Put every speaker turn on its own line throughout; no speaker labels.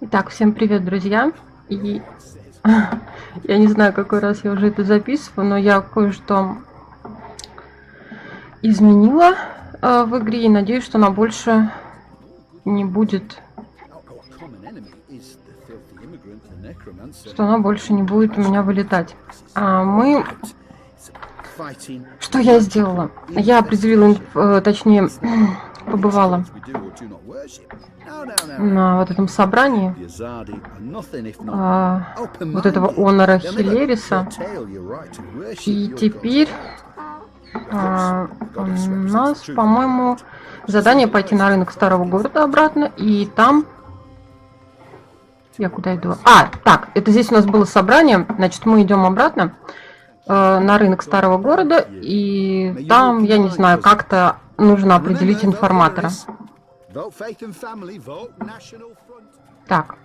Итак, всем привет, друзья. И я не знаю, какой раз я уже это записываю, но я кое-что изменила в игре и надеюсь, что она больше не будет, у меня вылетать. Что я сделала? Я определила, точнее, побывала на вот этом собрании вот этого Онора Хилериса. И теперь у нас, по-моему, задание пойти на рынок старого города обратно, и там... Я куда иду? Так, это здесь у нас было собрание, значит, мы идем обратно на рынок старого города, и там, я не знаю, как-то нужно определить информатора. Так.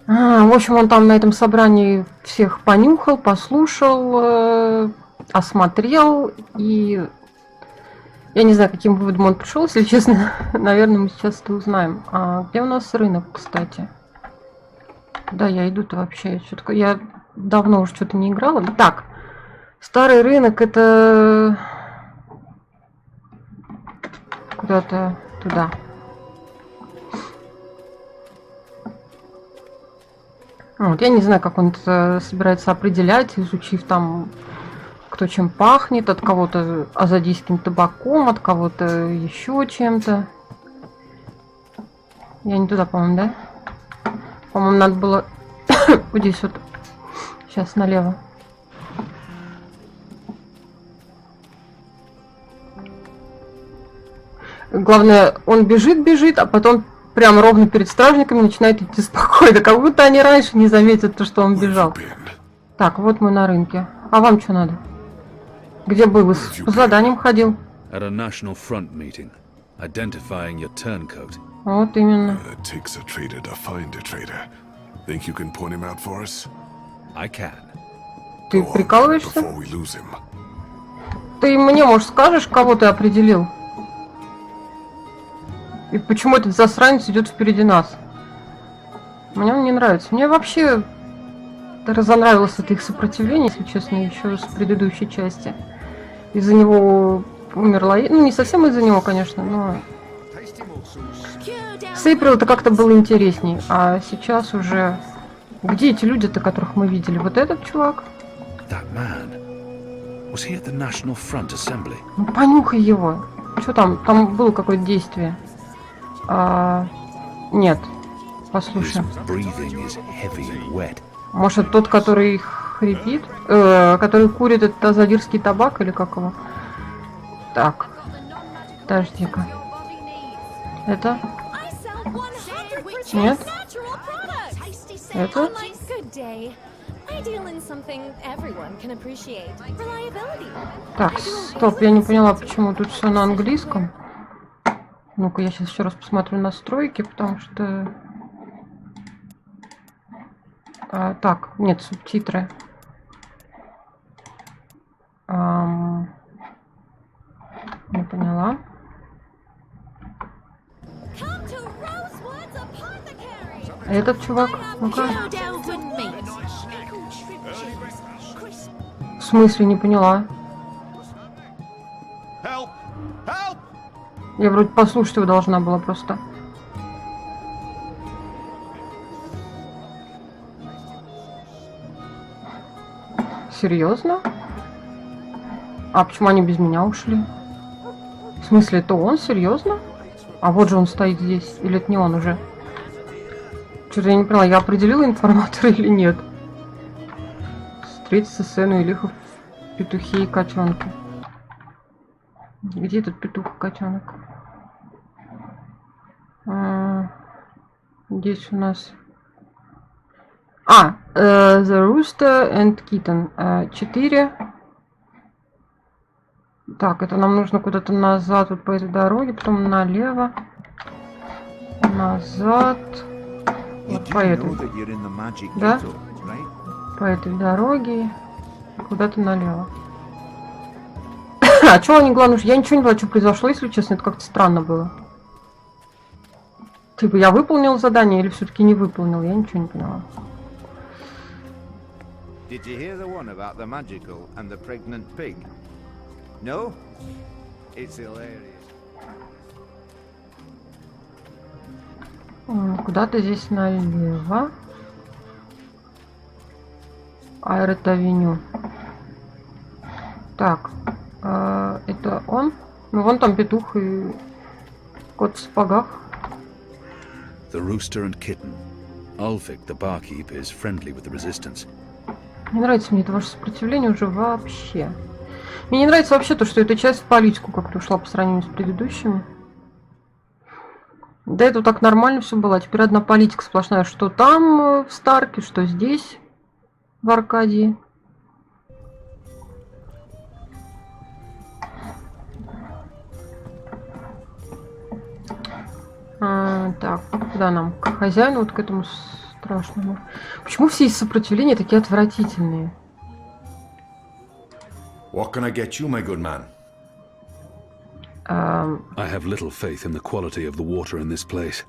В общем, он там на этом собрании всех понюхал, послушал, осмотрел, и я не знаю, каким выводом он пришел, если честно. Наверное, мы сейчас это узнаем. Где у нас рынок, кстати? Куда я иду-то вообще? Я давно уже что-то не играла. Так, старый рынок — это куда-то туда. Вот, я не знаю, как он это собирается определять, изучив там, кто чем пахнет, от кого-то азадийским табаком, от кого-то еще чем-то. Я не туда, по-моему, да? По-моему, надо было вот здесь вот. Сейчас налево. Главное, он бежит, а потом прямо ровно перед стражниками начинает идти спокойно, как будто они раньше не заметят то, что он бежал. Так, вот мы на рынке. А вам что надо? Где был? С заданием ходил. Вот именно. Ты прикалываешься? Ты мне, может, скажешь, кого ты определил? И почему этот засранец идет впереди нас? Мне он не нравится. Мне вообще разонравилось это их сопротивление, если честно, еще с предыдущей части. Из-за него умерла... Ну, не совсем из-за него, конечно, но... С Эйприл это как-то было интересней, а сейчас уже... Где эти люди-то, которых мы видели? Вот этот чувак? Ну, понюхай его. Что там? Там было какое-то действие. Нет. Послушай. Может, тот, который хрипит? Который курит этот азадирский табак или как его? Так. Подожди-ка. Это? Нет? Это? Так, стоп, я не поняла, почему тут все на английском. Ну-ка, я сейчас еще раз посмотрю настройки, потому что... так, нет, субтитры. Не поняла. Этот чувак? Ну-ка. В смысле, не поняла? Я вроде послушать его должна была просто. Серьезно? А почему они без меня ушли? В смысле, это он? Серьезно? А вот же он стоит здесь. Или это не он уже? Что-то я не поняла, я определила информатора или нет? Встретиться с Эну и Лихов, петухи и котенки. Где этот петух и котенок? Здесь у нас... The Rooster and Kitten. 4. Так, это нам нужно куда-то назад, вот по этой дороге, потом налево. Назад. Вот по этой. Да? По этой дороге. Куда-то налево. А что они, главное, я ничего не поняла, что произошло, если честно, это как-то странно было. Типа я выполнил задание или все-таки не выполнил? Я ничего не поняла.
Did you hear the one about the magical and the pregnant pig? No? It's hilarious.
Куда-то здесь налево. Аэротавеню. Так, это он? Ну, вон там петух и кот в сапогах.
The rooster and kitten. Ulfric, the barkeep, is friendly with the resistance.
Не нравится мне это ваше сопротивление уже вообще. Мне не нравится вообще то, что эта часть в политику как-то ушла по сравнению с предыдущими. До этого так нормально все было. Теперь одна политика сплошная. Что там в Старке, что здесь, в Аркадии. Так, куда нам? К хозяину, вот к этому страшному. Почему все из сопротивления такие отвратительные?
What can I get you, my good man?
I have little faith in the quality of the water in this place,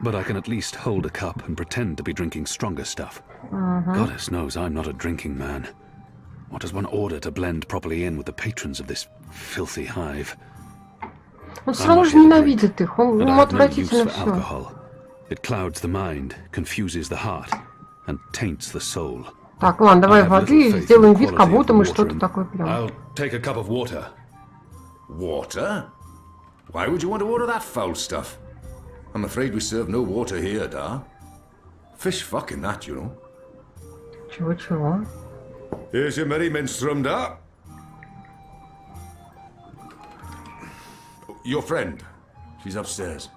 but I can at least hold a cup and pretend to be drinking stronger stuff. Goddess knows I'm not a drinking man. What does one order to blend properly in with the patrons of this filthy hive?
Он все равно же ненавидит их, ему отвратительно все.
It clouds the mind, confuses the heart, and taints the soul.
Так, ладно, давай воды и сделаем вид, как будто мы что-то такое пьем.
I'll take a cup of water.
Water? Why would you want to order that foul stuff? I'm afraid we serve no water here, da. Fish fucking that, you know.
Чего-чего?
Here's your merry minstrel, da. Your friend. She's upstairs.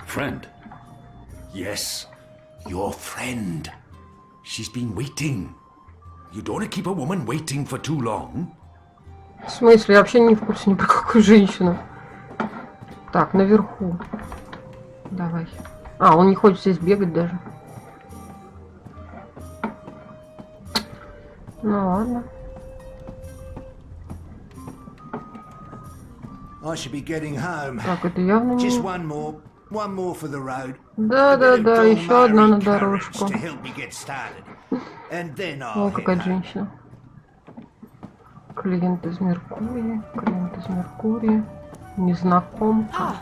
Friend?
Yes, your friend. She's been waiting. You don't want to keep a woman waiting for too long.
В смысле? Я вообще не в курсе ни про какую женщину. Так, наверху. Давай. А, он не хочет здесь бегать даже. Ну ладно. Так, это явно не... Да, еще одна на дорожку. О, какая женщина. Клиент из Меркурия. Незнакомка.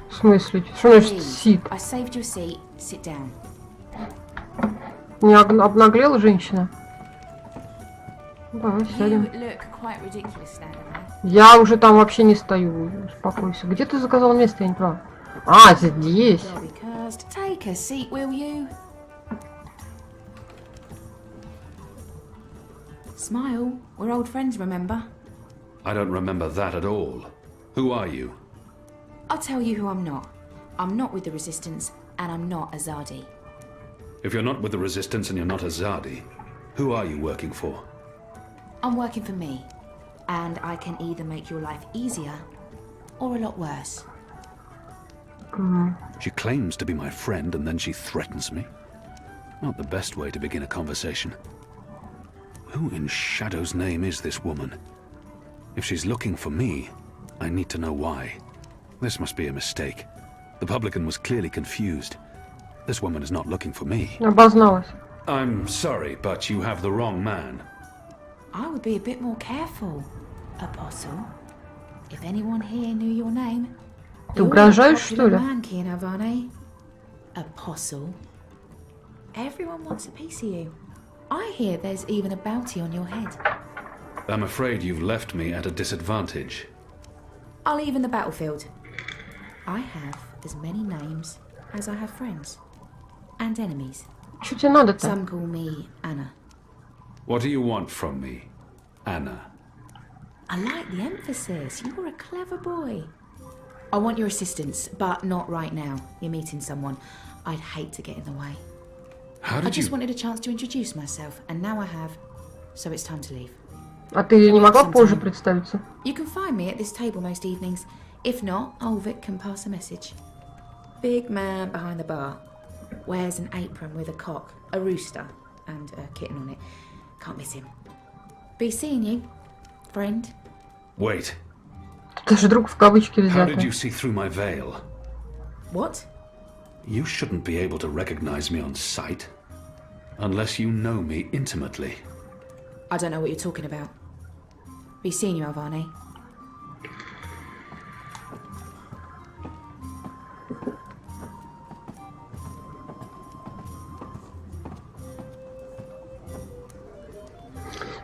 В смысле? Что значит сид? Не обнаглела женщина? Давай сядем. Я уже там вообще не стою. Успокойся. Где ты заказал место? Я не прав. А, здесь.
Smile. We're old friends, remember?
I don't remember that at all. Who are you?
I'll tell you who I'm not. I'm not with the Resistance, and I'm not a Zardi.
If you're not with the Resistance and you're not a Zardi, who are you working for?
I'm working for me, and I can either make your life easier or a lot worse.
She claims to be my friend and then she threatens me. Not the best way to begin a conversation. Who in Shadow's name is this woman? If she's looking for me, I need to know why. This must be a mistake. The publican was clearly confused. This woman is not looking for me.
Обозналась.
I'm sorry, but you have the wrong man.
I would be a bit more careful, Apostle. If anyone here knew your name,
Ты угрожаешь, что ли?
Apostle. Everyone wants a piece of you. I hear there's even a bounty on your head.
I'm afraid you've left me at a disadvantage.
I'll even the battlefield. I have as many names as I have friends and enemies.
Что тебе надо-то?
Some call me Anna.
What do you want from me, Anna?
I like the emphasis. You're a clever boy. I want your assistance, but not right now. You're meeting someone. I'd hate to get in the way.
How
I
did
just
you...
wanted a chance to introduce myself, and now I have, so it's time to leave.
А ты не могла позже представиться?
You can find me at this table most evenings. If not, Ulfric can pass a message. Big man behind the bar. Wears an apron with a cock, a rooster, and a kitten on it. Can't miss him. Be seeing you, friend.
Wait.
Даже друг в кавычки
How did
взято.
you see through my veil?
What?
You shouldn't be able to recognize me on sight. Unless you know me intimately.
I don't know what you're talking about. Have you seen you, Alvani?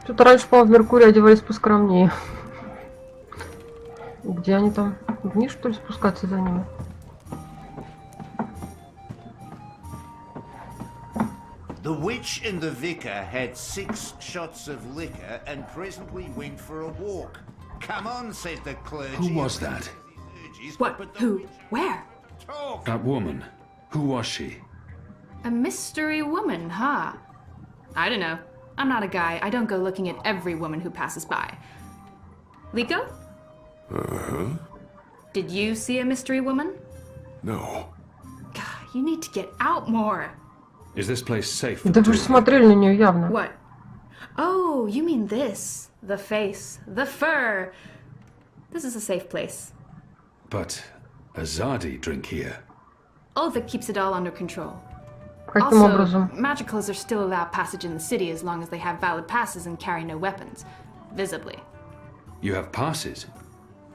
Что-то раньше, по-моему, в Меркурии одевались поскромнее. Где они там? Вниз, что ли, спускаться за ними?
The witch and the vicar had 6 shots of liquor and presently went for a walk. Come on, said the clergy.
Who was that?
What? Who? Where?
Talk.
That woman. Who was she?
A mystery woman, huh? I don't know. I'm not a guy. I don't go looking at every woman who passes by. Liko?
Uh-huh.
Did you see a mystery woman?
No.
God, you need to get out more.
Is this place safe for
Да
the
вы
two
же
of you?
смотрели на нее явно.
What? Oh, you mean this. The face. The fur. This is a safe place.
But Azadi drink here.
Ulvik keeps it all under control.
Каким
Also,
образом?
magicals are still allowed passage in the city as long as they have valid passes and carry no weapons. Visibly.
You have passes?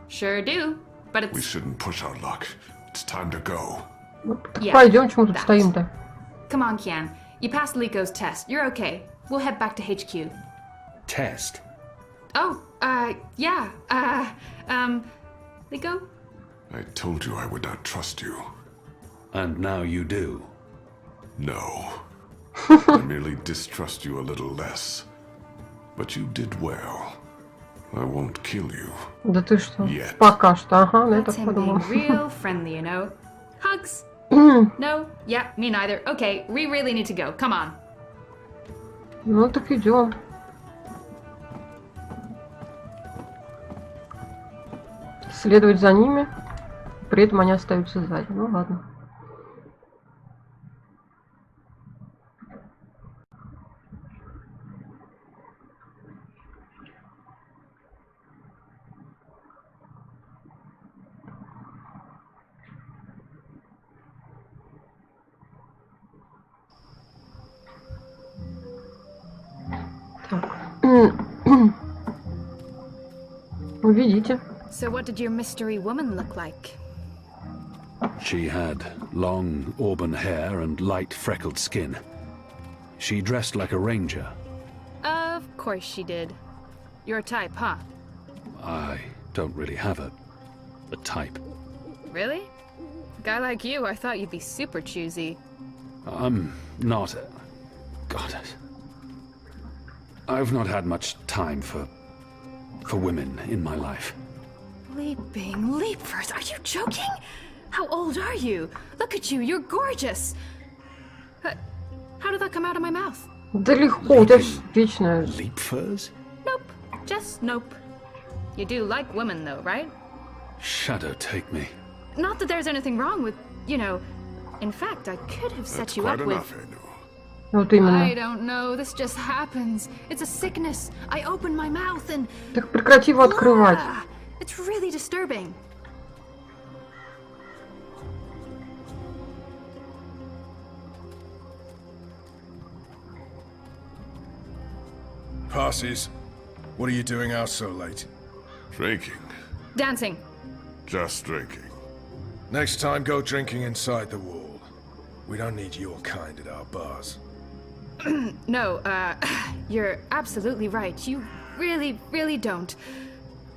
Sure do. But
We
it's...
shouldn't push our luck. It's time to go.
Так
Yeah,
пойдем, чему тут
that.
стоим-то?
Come on, Kian. You passed Liko's test. You're okay. We'll head back to HQ.
Test?
Oh, yeah. Liko?
I told you I would not trust you.
And now you do.
No. I merely distrust you a little less. But you did well. I won't kill you.
Да ты что?
Нет.
Пока что. Ага, на это
That's him
подумал.
being real friendly, you know. Hugs? No? Yeah, me neither. Okay, we really need to go. Come on.
Ну так идем. Следовать за ними. При этом они остаются сзади. Ну ладно. Увидите.
So what did your mystery woman look like?
She had long auburn hair and light freckled skin. She dressed like a ranger.
Of course she did. Your type, huh?
I don't really have a type.
Really? A guy like you, I thought you'd be super choosy.
I'm not... God. I've not had much time for women in my life.
Leaping leapers, are you joking? How old are you? Look at you, you're gorgeous. How did that come out of my mouth?
Да легко, у тебя вечно...
Leap furs?
Nope, just nope. You do like women though, right?
Shadow take me.
Not that there's anything wrong with, you know... In fact, I could have set
That's
you
quite
up with...
enough, Anu.
Вот именно.
I don't know, this just happens. It's a sickness. I open my mouth and...
Так прекрати его открывать.
Ah, it's really disturbing.
Passes. What are you doing out so late?
Drinking.
Dancing.
Just drinking.
Next time, go drinking inside the wall. We don't need your kind at our bars.
No, you're absolutely right. You really, really don't.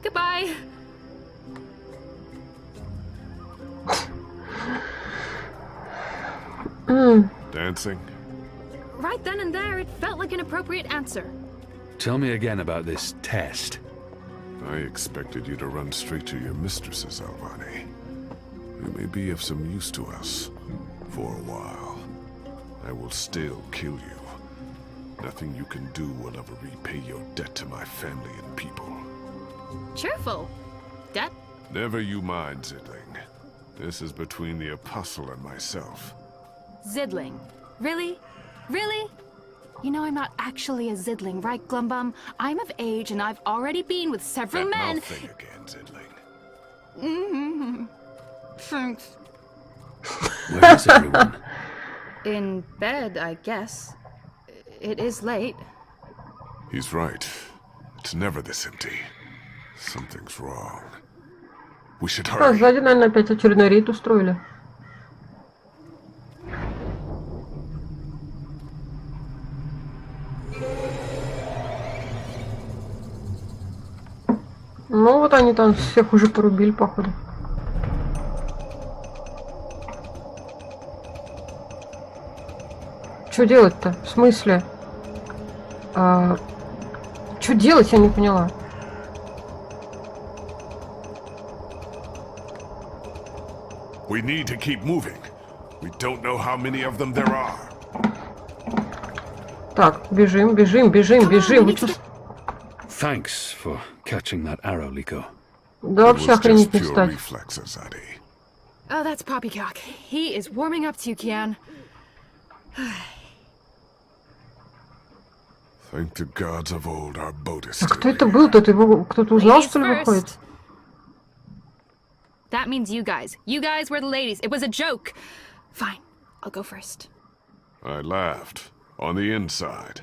Goodbye.
Dancing?
Right then and there, it felt like an appropriate answer.
Tell me again about this test.
I expected you to run straight to your mistresses, Alvani. You may be of some use to us. For a while. I will still kill you. Nothing you can do will ever repay your debt to my family and people.
Cheerful. Debt?
Never you mind, Zidling. This is between the Apostle and myself.
Zidling. Really? Really? You know I'm not actually a Zidling, right, Glumbum? I'm of age and I've already been with several
That
men.
mouth thing again, Zidling.
Thanks.
Where is everyone?
In bed, I guess. It is late.
He's right. It's never this empty. Something's wrong. We should
А,
hurry.
сзади, наверное, опять очередной рейд устроили. Ну вот они там всех уже порубили, походу. Что делать-то? В смысле? Что делать, я не поняла.
We need to keep moving. We don't know how many of them there are.
Так, бежим, бежим, бежим, бежим. Вы чё?
Thanks for catching that arrow, Liko.
Да
It
вообще
was
охренеть
just
не
pure
встать.
reflexes, Zaddy.
Oh, that's Poppycock. He is warming up to you, Kian.
Thank the gods of old our boat is
А
still
кто это
here.
был? Кто-то его, кто-то узнал,
Ladies
что ли, выходит?
first. That means you guys. You guys were the ladies. It was a joke. Fine, I'll go first.
I laughed. On the inside.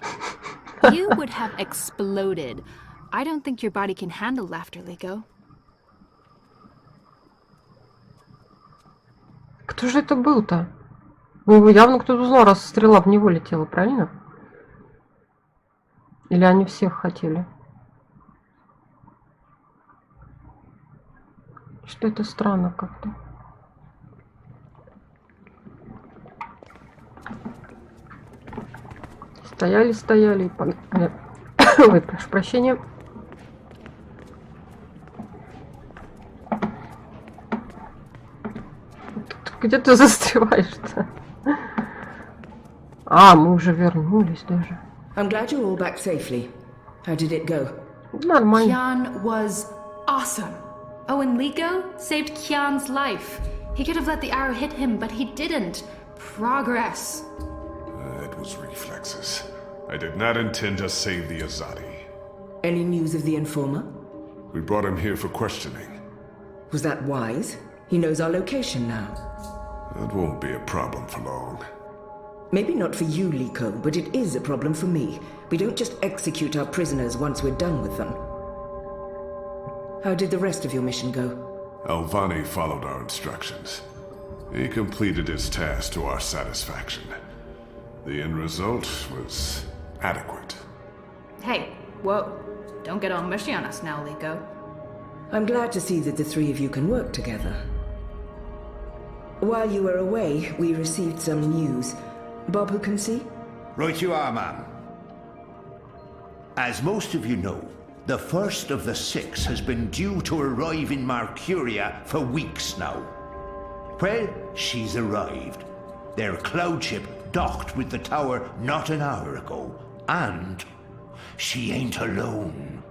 You would have exploded. I don't think your body can handle laughter, Liko.
Кто же это был-то? Ну, его явно кто-то узнал, раз стрела в него летела, правильно? Или они всех хотели? Что это странно как-то. Стояли и погнали. Ой, прошу прощения. Где ты застреваешь-то? А, мы уже вернулись даже.
I'm glad you're all back safely. How did it go?
Нормально.
Kian was awesome. Oh, and Liko saved Kian's life. He could have let the arrow hit him, but he didn't. Progress.
It was reflexes. I did not intend to save the Azadi.
Any news of the informer?
We brought him here for questioning.
Was that wise? He knows our location now.
That won't be a problem for long.
Maybe not for you, Liko, but it is a problem for me. We don't just execute our prisoners once we're done with them. How did the rest of your mission go?
Alvani followed our instructions. He completed his task to our satisfaction. The end result was adequate.
Hey, whoa. Don't get all mushy on us now, Liko.
I'm glad to see that the three of you can work together. While you were away, we received some news. Bob who can see?
Right you are, ma'am. As most of you know, the first of the 6 has been due to arrive in Mercuria for weeks now. Well, she's arrived. Their cloud ship docked with the tower not an hour ago. And she ain't alone.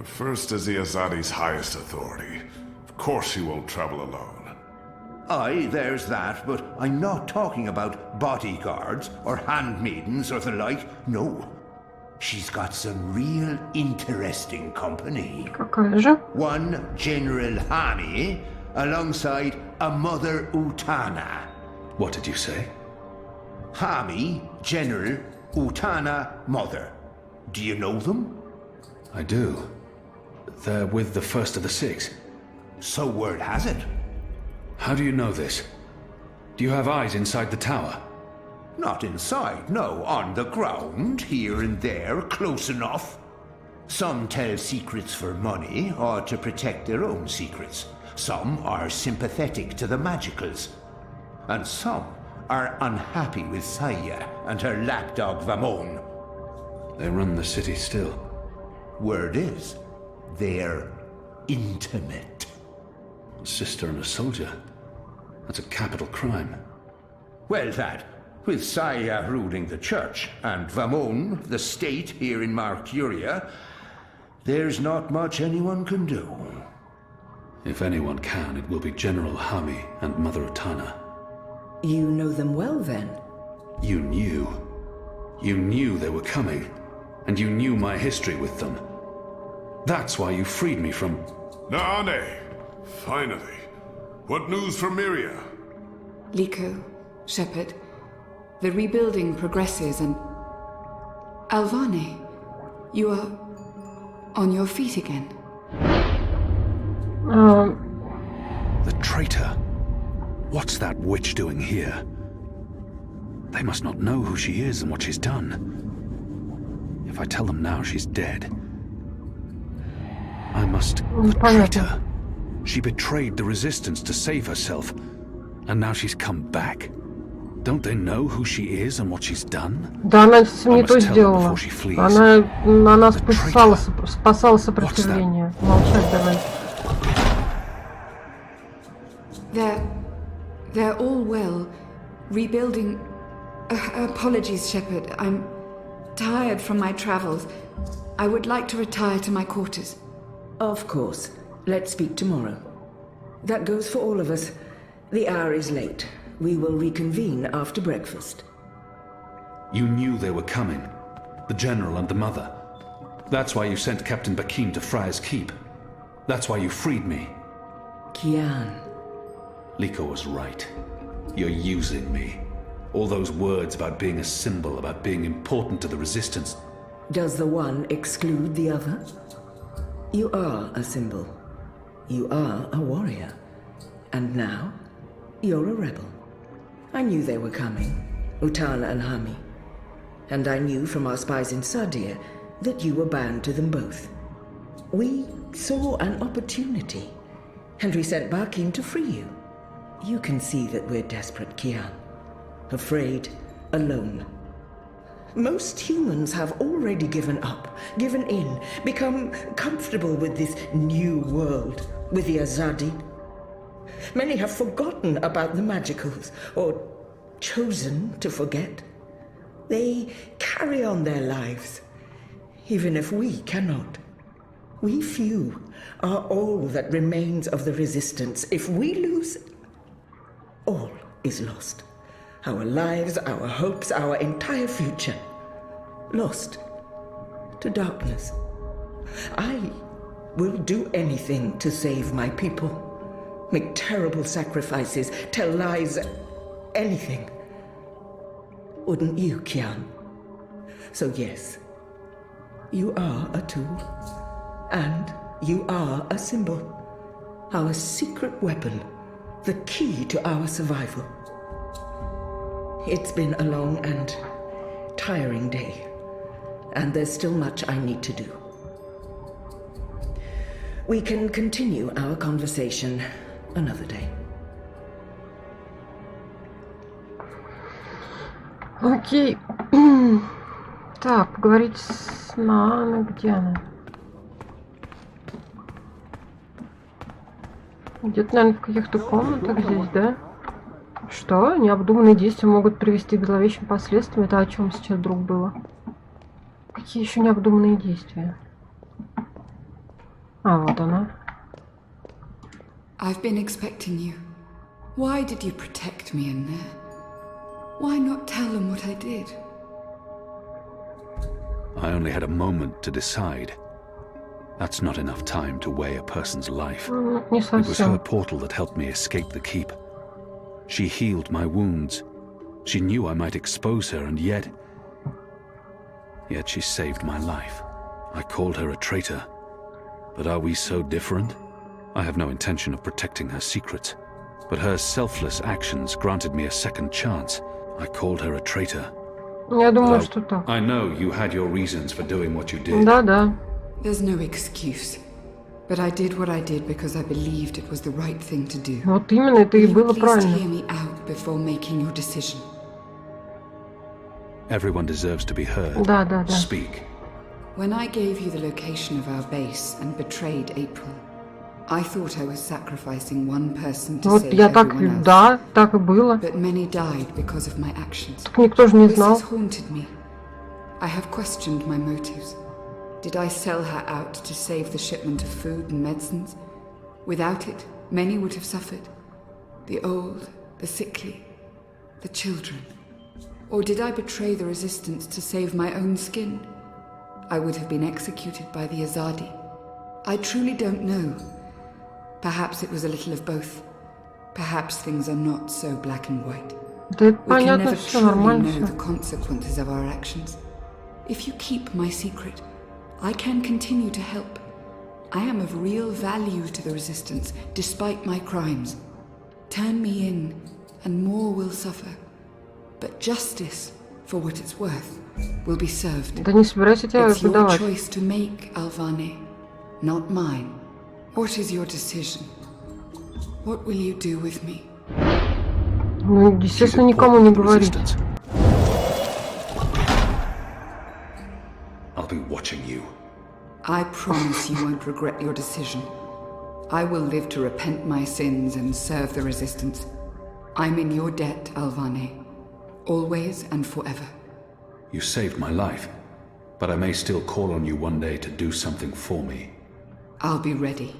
First is the Azadi's highest authority. Of course she won't travel alone.
Aye, there's that, but I'm not talking about bodyguards or handmaidens or the like. No. She's got some real interesting company.
Какая же?
One General Hani alongside a Mother Utana.
What did you say?
Hami, General, Utana, Mother. Do you know them?
I do. They're with the first of the 6.
So word has it.
How do you know this? Do you have eyes inside the tower?
Not inside, no. On the ground, here and there, close enough. Some tell secrets for money or to protect their own secrets. Some are sympathetic to the magicals. And some are unhappy with Saya and her lapdog Vamon.
They run the city still.
Word is, they're intimate.
A sister and a soldier. That's a capital crime.
Well, that, with Saya ruling the church and Vamon, the state here in Mercuria, there's not much anyone can do.
If anyone can, it will be General Hami and Mother Utana.
You know them well, then?
You knew. You knew they were coming. And you knew my history with them. That's why you freed me from...
Nane! Finally. What news from Myria?
Liko, Shepard, the rebuilding progresses and... Alvane, you are on your feet again.
The traitor. What's that witch doing here? They must not know who she is and what she's done. If I tell them now she's dead, I must... The traitor. She betrayed the resistance to save herself, and now she's come back. Don't they know who she is and what she's done?
Да, она не то сделала. Она спасала сопротивление. Молчать давай.
They're all well. Rebuilding... apologies, Shepard. I'm tired from my travels. I would like to retire to my quarters.
Of course. Let's speak tomorrow. That goes for all of us. The hour is late. We will reconvene after breakfast.
You knew they were coming. The General and the Mother. That's why you sent Captain Bakim to Friar's Keep. That's why you freed me.
Kian.
Liko was right. You're using me. All those words about being a symbol, about being important to the Resistance.
Does the one exclude the other? You are a symbol. You are a warrior. And now, you're a rebel. I knew they were coming, Utana and Hami. And I knew from our spies in Sadir that you were bound to them both. We saw an opportunity, and we sent Bakim to free you. You can see that we're desperate, Kian. Afraid, alone. Most humans have already given up, given in, become comfortable with this new world, with the Azadi. Many have forgotten about the magicals, or chosen to forget. They carry on their lives, even if we cannot. We few are all that remains of the Resistance. If we lose, all is lost. Our lives, our hopes, our entire future. Lost to darkness. I will do anything to save my people. Make terrible sacrifices, tell lies, anything. Wouldn't you, Kian? So yes, you are a tool. And you are a symbol. Our secret weapon. The key to our survival. It's been a long and tiring day, and there's still much I need to do. We can continue our conversation another day.
Окей. Так, поговорить с Нааной, где она? Где-то, наверное, в каких-то комнатах здесь, да? Что? Необдуманные действия могут привести к зловещим последствиям. Это о чем сейчас вдруг было? Какие еще необдуманные действия? А, вот она.
I've been expecting you. Why did you protect me in there? Why not tell them what I did?
I only had a moment to decide. That's not enough time to weigh a person's life.
Не
It was her
совсем.
portal that helped me escape the keep. She healed my wounds. She knew I might expose her, and yet she saved my life. I called her a traitor. But are we so different? I have no intention of protecting her secrets. But her selfless actions granted me a second chance. I called her a traitor.
Я думаю,
Well,
что так.
I know you had your reasons for doing what you did.
Да.
There's no excuse. But I did what I did because I believed it was the right thing to do.
Вот именно это и
Will you
было
please
правильно.
hear me out before making your decision?
Everyone deserves to be heard.
Да.
Speak.
When I gave you the location of our base and betrayed April, I thought I was sacrificing one person to
Вот
save
я так,
everyone else.
да, так и было.
But many died because of my actions.
Так никто же не
This
знал.
has haunted me. I have questioned my motives. Did I sell her out to save the shipment of food and medicines? Without it, many would have suffered. The old, the sickly, the children. Or did I betray the resistance to save my own skin? I would have been executed by the Azadi. I truly don't know. Perhaps it was a little of both. Perhaps things are not so black and white.
Да
We can
понятно,
never
все
truly
нормально
know
все.
the consequences of our actions. If you keep my secret, I can continue to help. I am of real value to the Resistance, despite my crimes. Turn me in, and more will suffer. But justice, for what it's worth, will be served.
Да не собирайся тебя
It's your
выдавать.
choice to make, Alvane, not mine. What is your decision? What will you do with me?
Ну, естественно, никому не говорить.
I'll be watching you.
I promise you won't regret your decision. I will live to repent my sins and serve the Resistance. I'm in your debt, Alvane. Always and forever.
You saved my life, but I may still call on you one day to do something for me.
I'll be ready.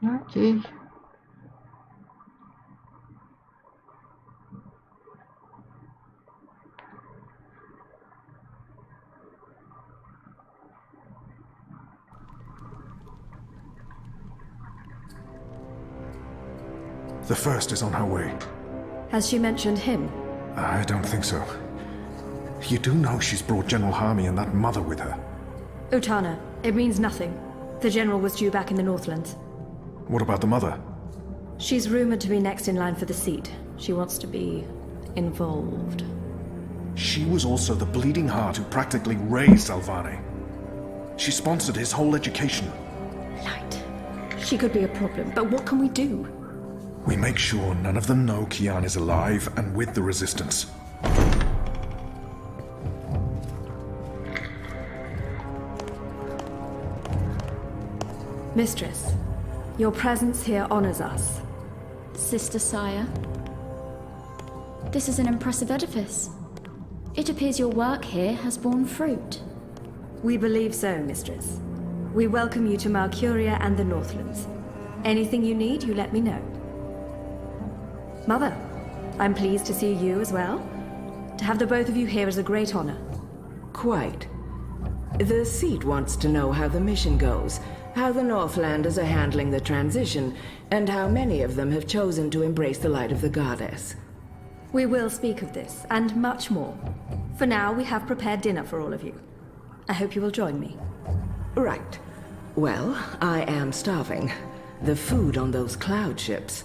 Окей.
The first is on her way.
Has she mentioned him?
I don't think so. You do know she's brought General Harmy and that mother with her.
Utana, it means nothing. The general was due back in the Northlands.
What about the mother?
She's rumored to be next in line for the seat. She wants to be involved.
She was also the bleeding heart who practically raised Alvane. She sponsored his whole education.
Light. She could be a problem, but what can we do?
We make sure none of them know Kian is alive and with the Resistance.
Mistress, your presence here honors us.
Sister Sire, this is an impressive edifice. It appears your work here has borne fruit.
We believe so, Mistress. We welcome you to Malcuria and the Northlands. Anything you need, you let me know. Mother, I'm pleased to see you as well. To have the both of you here is a great honor.
Quite. The seat wants to know how the mission goes, how the Northlanders are handling the transition, and how many of them have chosen to embrace the light of the goddess.
We will speak of this, and much more. For now, we have prepared dinner for all of you. I hope you will join me.
Right. Well, I am starving. The food on those cloud ships.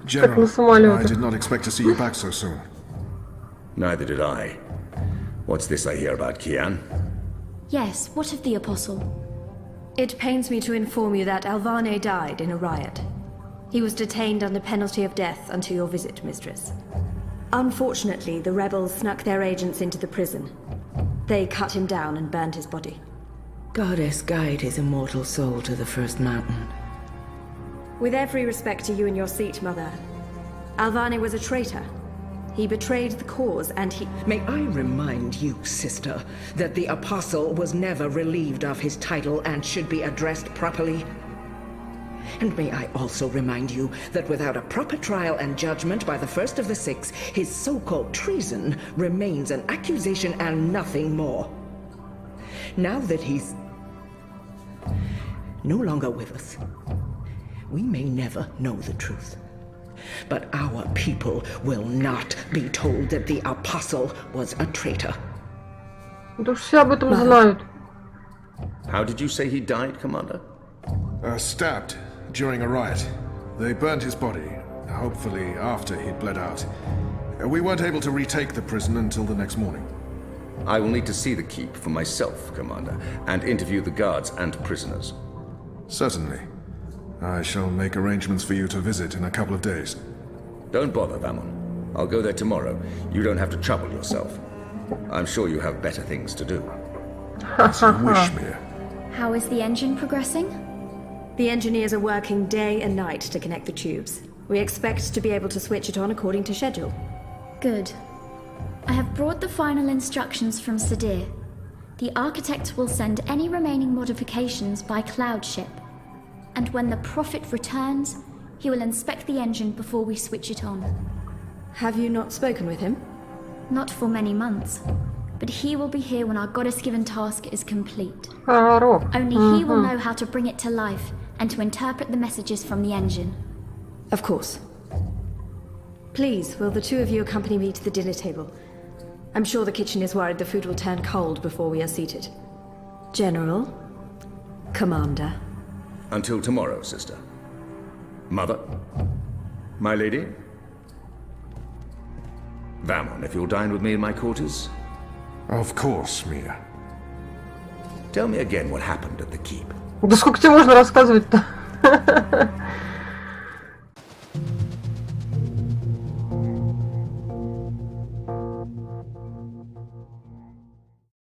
General, I did not expect to see you back so soon.
Neither did I. What's this I hear about Kian?
Yes, what of the Apostle?
It pains me to inform you that Alvane died in a riot. He was detained under penalty of death until your visit, Mistress. Unfortunately, the rebels snuck their agents into the prison. They cut him down and burned his body.
Goddess guide his immortal soul to the first mountain.
With every respect to you and your seat, Mother, Alvane was a traitor. He betrayed the cause and he...
May I remind you, sister, that the Apostle was never relieved of his title and should be addressed properly? And may I also remind you that without a proper trial and judgment by the first of the six, his so-called treason remains an accusation and nothing more. Now that he's no longer with us, we may never know the truth. But our people will not be told that the Apostle was a traitor.
Да уж все об этом знают.
How did you say he died, Commander?
Stabbed during a riot. They burned his body, hopefully after he'd bled out. We weren't able to retake the prison until the next morning.
I will need to see the keep for myself, Commander, and interview the guards and prisoners.
Certainly. I shall make arrangements for you to visit in a couple of days.
Don't bother, Vamon. I'll go there tomorrow. You don't have to trouble yourself. I'm sure you have better things to do.
As you wish, Mia.
How is the engine progressing?
The engineers are working day and night to connect the tubes. We expect to be able to switch it on according to schedule.
Good. I have brought the final instructions from Sadir. The architect will send any remaining modifications by cloud ship. And when the Prophet returns, he will inspect the engine before we switch it on.
Have you not spoken with him?
Not for many months. but he will be here when our goddess-given task is complete.
Хорош.
Only he will know how to bring it to life and to interpret the messages from the engine.
Of course. Please, will the two of you accompany me to the dinner table? I'm sure the kitchen is worried the food will turn cold before we are seated. General, Commander.
Until tomorrow, sister. Mother? My lady? Vamon, if you'll dine with me in my quarters?
Of course, Mia.
Tell me again what happened at the keep.
Да сколько тебе можно рассказывать-то?